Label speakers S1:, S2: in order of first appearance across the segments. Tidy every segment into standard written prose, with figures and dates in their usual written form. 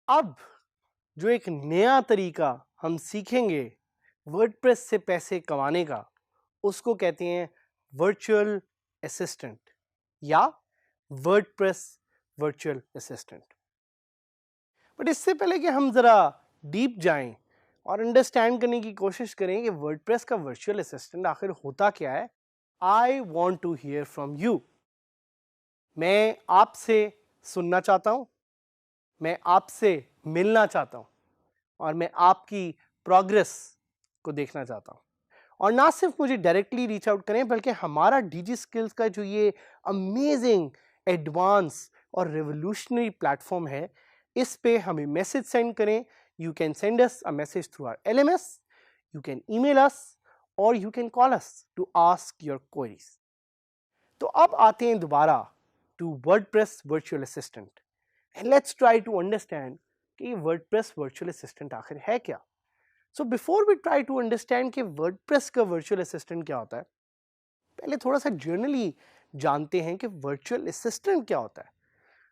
S1: अब जो एक नया तरीका हम सीखेंगे वर्डप्रेस से पैसे कमाने का, उसको कहते हैं वर्चुअल असिस्टेंट या वर्डप्रेस वर्चुअल असिस्टेंट। बट इससे पहले कि हम जरा डीप जाएं और अंडरस्टैंड करने की कोशिश करें कि वर्डप्रेस का वर्चुअल असिस्टेंट आखिर होता क्या है, I want to hear from you. मैं आपसे सुनना चाहता हूं, मैं आपसे मिलना चाहता हूं और मैं आपकी प्रोग्रेस को देखना चाहता हूं। और ना सिर्फ मुझे डायरेक्टली रीच आउट करें, बल्कि हमारा डीजी स्किल्स का जो ये अमेजिंग एडवांस और रेवोल्यूशनरी प्लेटफॉर्म है, इस पे हमें मैसेज सेंड करें। You can send us a message through our LMS, you can email us और you can call us to ask your queries. तो अब आते हैं दोबारा to WordPress virtual assistant and let's try to understand कि WordPress virtual assistant आखिर है क्या। So before we try to understand कि वर्डप्रेस का वर्चुअल असिस्टेंट क्या होता है, पहले थोड़ा सा जर्नली जानते हैं कि वर्चुअल असिस्टेंट क्या होता है।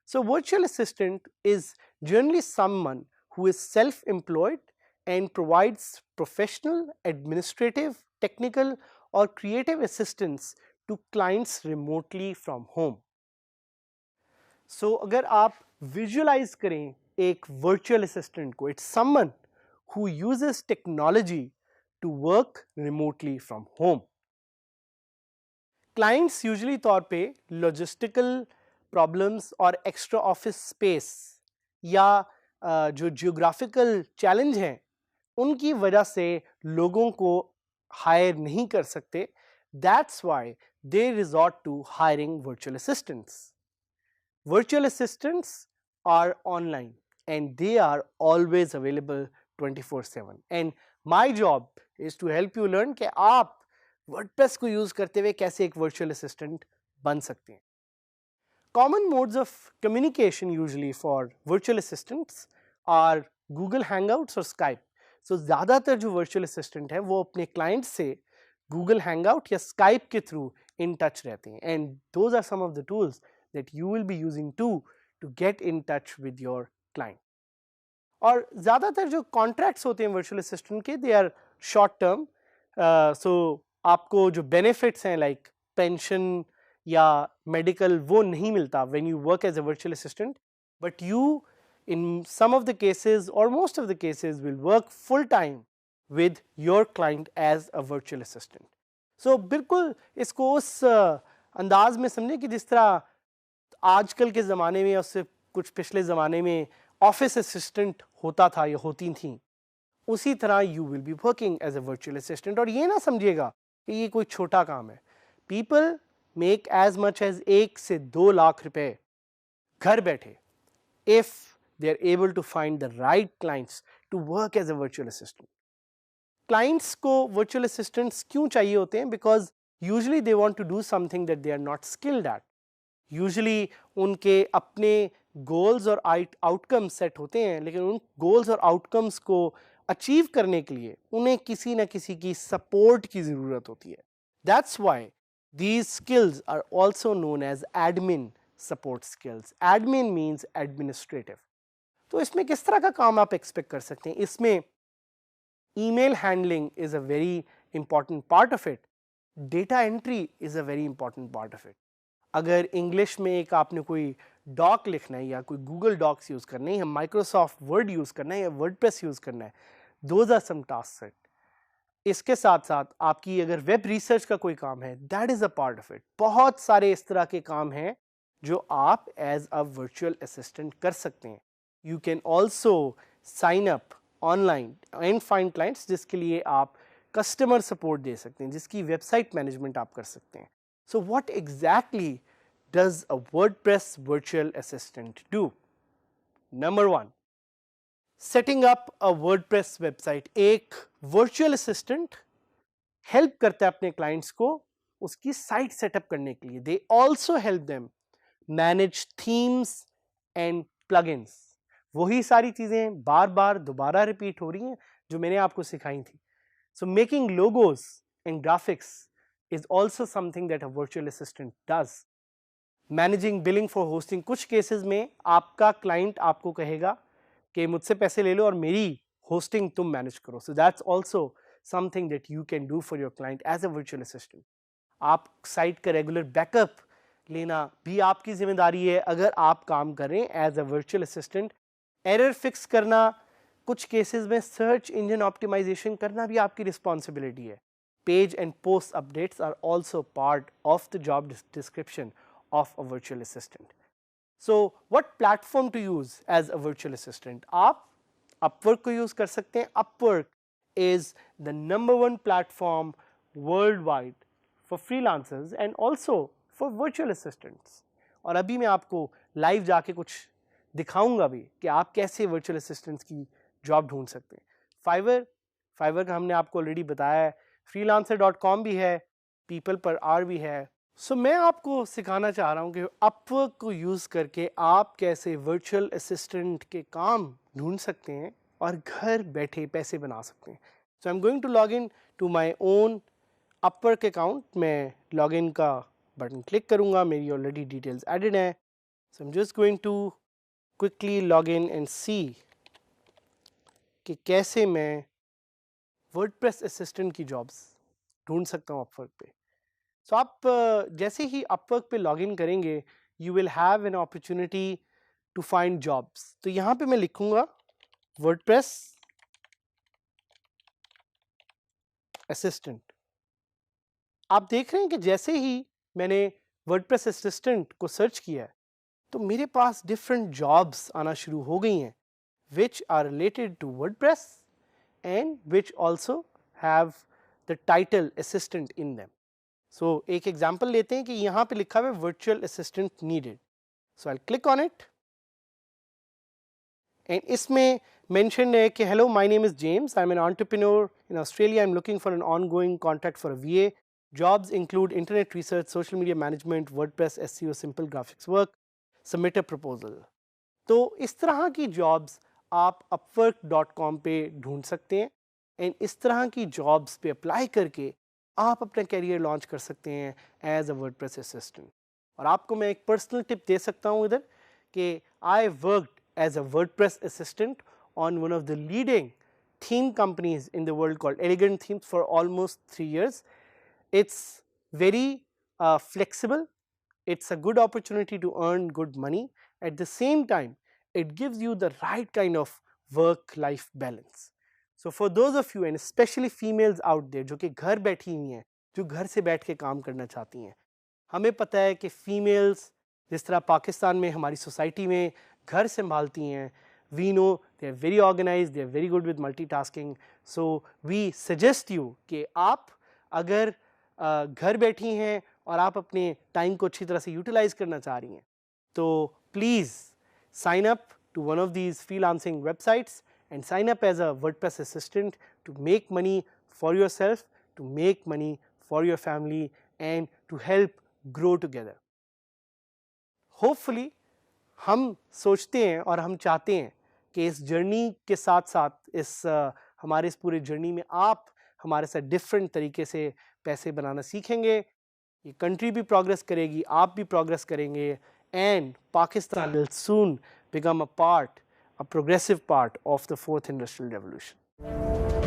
S1: So virtual assistant is generally someone who is self employed and provides professional, administrative, technical और creative assistance to clients remotely from home. So अगर आप विजुअलाइज करें एक वर्चुअल असिस्टेंट को, it's someone who uses technology to work remotely from home. Clients usually तौर पे logistical problems और extra office space या जो geographical challenge हैं, उनकी वजह से लोगों को hire नहीं कर सकते. That's why they resort to hiring virtual assistants. Virtual assistants are online and they are always available 24/7 and my job is to help you learn कि आप WordPress को यूज करते हुए कैसे एक virtual assistant बन सकते हैं। Common modes of communication usually for virtual assistants are Google Hangouts और Skype. So ज़्यादातर जो virtual assistant है वो अपने clients से Google Hangout या Skype के through in touch रहते हैं and those are some of the tools that you will be using to get in touch with your client. और ज़्यादातर जो कॉन्ट्रैक्ट्स होते हैं वर्चुअल असिस्टेंट के, दे आर शॉर्ट टर्म। सो आपको जो बेनिफिट्स हैं लाइक पेंशन या मेडिकल वो नहीं मिलता when you work as a virtual assistant, but you in some of the cases और most of the cases will work full time with your client as a virtual assistant. So बिल्कुल इसको उस अंदाज में समझें कि जिस तरह आजकल के ज़माने में, उससे कुछ पिछले ज़माने में ऑफिस असिस्टेंट होता था या होती थी, उसी तरह you will be working as a virtual assistant. और ये ना समझिएगा कि ये कोई छोटा काम है। People make as much as 1 से 2 लाख रुपए घर बैठे if they are able to find the right clients to work as a virtual assistant. Clients को वर्चुअल असिस्टेंट्स क्यों चाहिए होते हैं? Because usually they want to do something that they are not skilled at. Usually उनके अपने goals और outcomes set होते हैं, लेकिन उन गोल्स और आउटकम्स को अचीव करने के लिए उन्हें किसी न किसी की सपोर्ट की ज़रूरत होती है। That's why these skills are also known as admin support skills. Admin means administrative. तो इसमें किस तरह का काम आप एक्सपेक्ट कर सकते हैं? इसमें email handling is a very important part of it. Data entry is a very important part of it. अगर इंग्लिश में एक आपने कोई डॉक लिखना है या कोई गूगल डॉक्स यूज़ करना है या माइक्रोसॉफ्ट वर्ड यूज़ करना है या वर्डप्रेस यूज़ करना है, those are some task set. इसके साथ साथ आपकी अगर वेब रिसर्च का कोई काम है, that is a part of it. बहुत सारे इस तरह के काम हैं जो आप एज अ वर्चुअल असिस्टेंट कर सकते हैं। You can also sign up online and find clients, जिसके लिए आप कस्टमर सपोर्ट दे सकते हैं, जिसकी वेबसाइट मैनेजमेंट आप कर सकते हैं। So what exactly does a WordPress virtual assistant do? Number 1, setting up a WordPress website. एक virtual assistant help करता है अपने clients को उसकी साइट सेटअप करने के लिए। They also help them manage themes and plugins. वही सारी चीजें बार बार दोबारा रिपीट हो रही हैं जो मैंने आपको सिखाई थी। So making logos and graphics is also something that a virtual assistant does. Managing billing for hosting, कुछ केसेस में आपका क्लाइंट आपको कहेगा कि मुझसे पैसे ले लो और मेरी होस्टिंग तुम मैनेज करो। So that's also something that you can do for your client as a virtual assistant. आप साइट का रेगुलर बैकअप लेना भी आपकी जिम्मेदारी है अगर आप काम करें as a virtual assistant. Error fix करना, कुछ केसेस में सर्च इंजन ऑप्टिमाइजेशन करना भी आपकी रिस्पॉन्सिबिलिटी है। Page and post updates are also part of the job description of a virtual assistant. So what platform to use as a virtual assistant? आप Upwork को use कर सकते हैं। Upwork is the #1 platform worldwide for freelancers and also for virtual assistants. और अभी मैं आपको live जाके कुछ दिखाऊंगा भी कि आप कैसे virtual assistants की जॉब ढूंढ सकते हैं। Fiverr का हमने आपको ऑलरेडी बताया है, freelancer.com भी है, people per hour भी है। मैं आपको सिखाना चाह रहा हूं कि Upwork को यूज़ करके आप कैसे वर्चुअल असिस्टेंट के काम ढूंढ सकते हैं और घर बैठे पैसे बना सकते हैं। I am going to log in to my own Upwork account. मैं लॉग इन का बटन क्लिक करूंगा, मेरी ऑलरेडी डिटेल्स एडेड हैं। So I am just going to quickly log in and see कि कैसे मैं वर्डप्रेस असिस्टेंट की jobs ढूंढ सकता हूँ Upwork पे। सो आप जैसे ही Upwork पे लॉगिन करेंगे, you will have an opportunity to find jobs. तो यहाँ पे मैं लिखूंगा वर्डप्रेस असिस्टेंट। आप देख रहे हैं कि जैसे ही मैंने वर्डप्रेस असिस्टेंट को सर्च किया है तो मेरे पास डिफरेंट जॉब्स आना शुरू हो गई हैं which are related to WordPress and which also have the title assistant in them. So एक एग्जाम्पल लेते हैं कि यहाँ पे लिखा हुआ है virtual assistant needed. So I click on it and इसमें मेंशन है कि hello my name is James, I am an entrepreneur in Australia, I am looking for an ongoing contract for a वीए। Jobs include internet research, social media management, WordPress, SEO, simple graphics work, submit a proposal. तो इस तरह की jobs आप upwork.com पे ढूंढ सकते हैं and इस तरह की जॉब्स पे अप्लाई करके आप अपना कैरियर लॉन्च कर सकते हैं एज अ वर्डप्रेस असिस्टेंट। और आपको मैं एक पर्सनल टिप दे सकता हूँ इधर कि I worked as a WordPress assistant on one of the leading theme companies in the world called Elegant Themes for almost 3 years. It's very flexible. It's a good opportunity to earn good money. At the same time, it gives you the right kind of work-life balance. So for those of you and especially females out there जो कि घर बैठी हुई हैं, जो घर से बैठ के काम करना चाहती हैं, हमें पता है कि फीमेल्स जिस तरह पाकिस्तान में हमारी सोसाइटी में घर संभालती हैं, we know they are very organized, they are very good with multitasking. So we suggest you कि आप अगर घर बैठी हैं और आप अपने टाइम को अच्छी तरह से यूटिलाइज करना चाह रही हैं तो please sign up to one of these freelancing websites and sign up as a WordPress assistant to make money for yourself, to make money for your family and to help grow together. Hopefully हम सोचते हैं और हम चाहते हैं कि इस journey के साथ साथ इस हमारे इस पूरे जर्नी में आप हमारे साथ डिफरेंट तरीके से पैसे बनाना सीखेंगे, ये कंट्री भी प्रोग्रेस करेगी, आप भी प्रोग्रेस करेंगे and Pakistan will soon become a progressive part of the fourth industrial revolution.